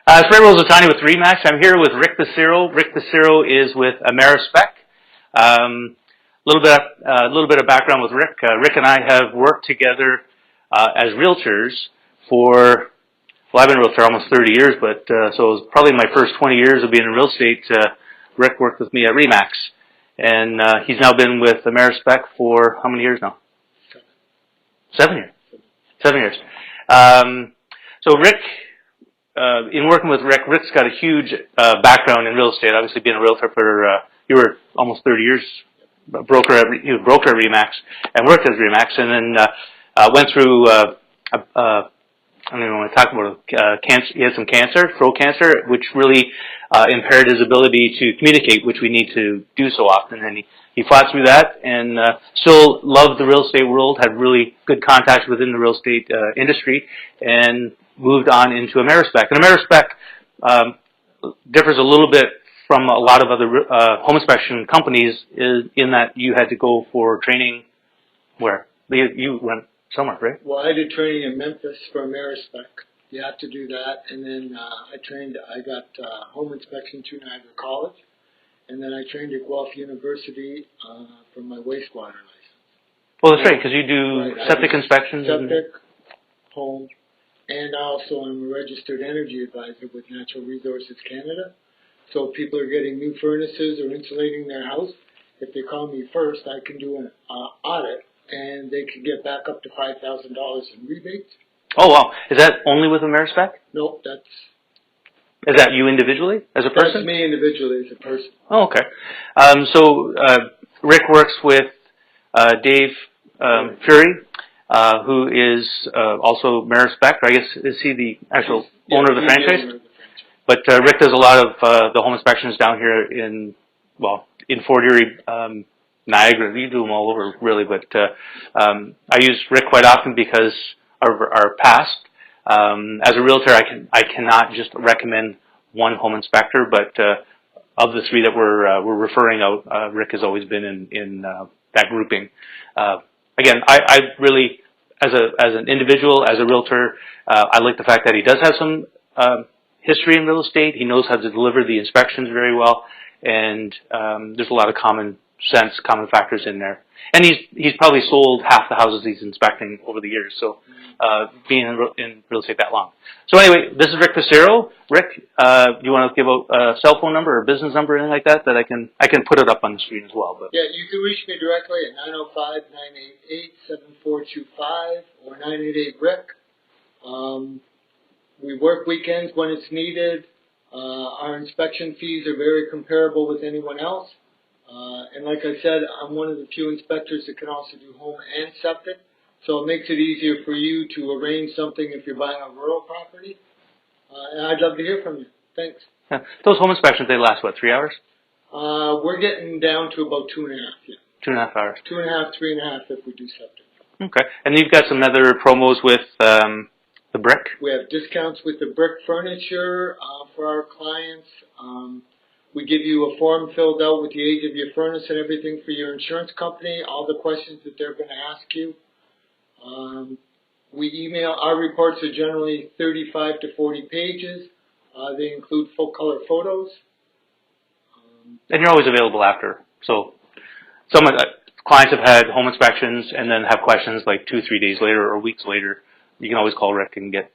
It's Ray Rosatani with RE/MAX. I'm here with Rick Passero. Rick Passero is with AmeriSpec. A little bit of background with Rick. Rick and I have worked together as realtors for, well, I've been a realtor almost 30 years, but so it was probably my first 20 years of being in real estate. Rick worked with me at RE/MAX, and he's now been with AmeriSpec for how many years now? 7 years. 7 years. So Rick. In working with Rick, Rick's got a huge background in real estate. Obviously, being a realtor for you were almost 30 years, he was broker at RE/MAX and worked at RE/MAX, and then went through. I don't even want to talk about it. Cancer. He had some cancer, throat cancer, which really impaired his ability to communicate, which we need to do so often. And he fought through that, and still loved the real estate world. Had really good contacts within the real estate industry, and moved on into AmeriSpec. And AmeriSpec differs a little bit from a lot of other home inspection companies in that you had to go for training where? You went somewhere, right? Well, I did training in Memphis for AmeriSpec. You have to do that. And then I got home inspection through Niagara College. And then I trained at Guelph University for my wastewater license. Well, that's right, because you do septic inspections. Septic, home. And also I'm a registered energy advisor with Natural Resources Canada. So if people are getting new furnaces or insulating their house, if they call me first, I can do an audit, and they can get back up to $5,000 in rebates. Oh, wow. Is that only with AmeriSpec? No, Is that you individually, as a person? That's me individually as a person. Oh, okay. So Rick works with Dave Fury, who is also AmeriSpec. I guess, is he the actual owner of the franchise? But Rick does a lot of the home inspections down here in Fort Erie, Niagara. You do them all over, really. But I use Rick quite often because of our past. As a realtor, I cannot just recommend one home inspector, but of the three that we're referring out, Rick has always been in that grouping. Again, I really, as an individual, as a realtor, I like the fact that he does have some history in real estate. He knows how to deliver the inspections very well, and there's a lot of common sense, common factors in there. And he's probably sold half the houses he's inspecting over the years, so being in real estate that long. So anyway, this is Rick Passero. Rick, do you want to give out a cell phone number or a business number or anything like that I can put it up on the screen as well? But yeah, you can reach me directly at 905-988-7425 or 988-RIC. We work weekends when it's needed. Our inspection fees are very comparable with anyone else. And like I said, I'm one of the few inspectors that can also do home and septic. So it makes it easier for you to arrange something if you're buying a rural property. And I'd love to hear from you. Thanks. Yeah. Those home inspections, they last, what, 3 hours? We're getting down to about 2.5, yeah. 2.5 hours. 2.5, 3.5 if we do septic. Okay. And you've got some other promos with the brick? We have discounts with the brick furniture for our clients. We give you a form filled out with the age of your furnace and everything for your insurance company, all the questions that they're going to ask you. We email, our reports are generally 35 to 40 pages. They include full color photos. And you're always available after. So some clients have had home inspections and then have questions like 2-3 days later or weeks later. You can always call Rick and get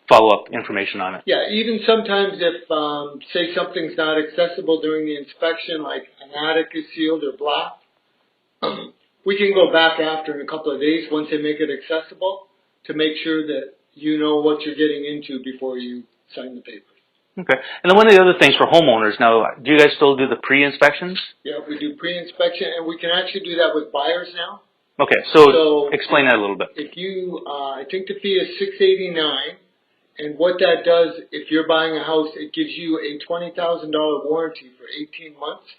follow-up information on it. Yeah, even sometimes if, say, something's not accessible during the inspection, like an attic is sealed or blocked, we can go back after in a couple of days once they make it accessible to make sure that you know what you're getting into before you sign the papers. Okay. And then one of the other things for homeowners, now, do you guys still do the pre-inspections? Yeah, we do pre-inspection, and we can actually do that with buyers now. Okay, so explain that a little bit. If you, I think the fee is $689. And what that does, if you're buying a house, it gives you a $20,000 warranty for 18 months.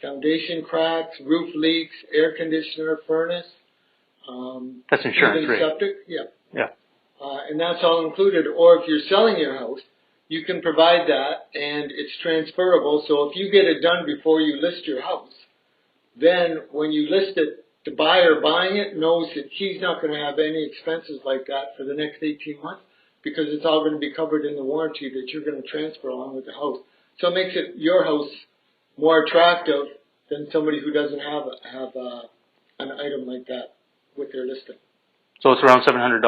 Foundation cracks, roof leaks, air conditioner, furnace. That's insurance, right? Septic, yeah. Yeah. And that's all included. Or if you're selling your house, you can provide that, and it's transferable. So if you get it done before you list your house, then when you list it, the buyer buying it knows that he's not going to have any expenses like that for the next 18 months. because it's all going to be covered in the warranty that you're going to transfer along with the house. So it makes it your house more attractive than somebody who doesn't have an item like that with their listing. So it's around $700.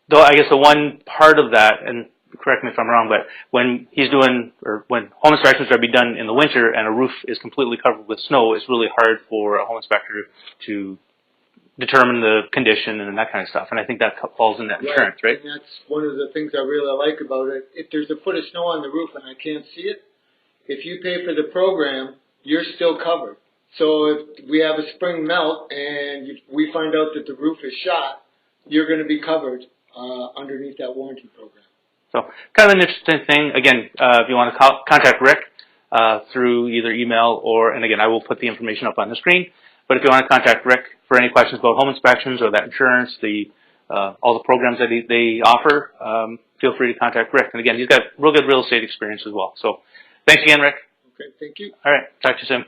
Though I guess the one part of that, and correct me if I'm wrong, but when he's doing, or when home inspections are to be done in the winter and a roof is completely covered with snow, it's really hard for a home inspector to determine the condition and that kind of stuff. And I think that falls in that insurance, right? And that's one of the things I really like about it. If there's a foot of snow on the roof and I can't see it, if you pay for the program, you're still covered. So if we have a spring melt and we find out that the roof is shot, you're going to be covered underneath that warranty program. So kind of an interesting thing. Again, if you want to contact Rick through either email or, and again, I will put the information up on the screen. But if you want to contact Rick for any questions about home inspections or that insurance, all the programs that they offer, feel free to contact Rick. And again, he's got real good real estate experience as well. So thanks again, Rick. Okay, thank you. All right, talk to you soon.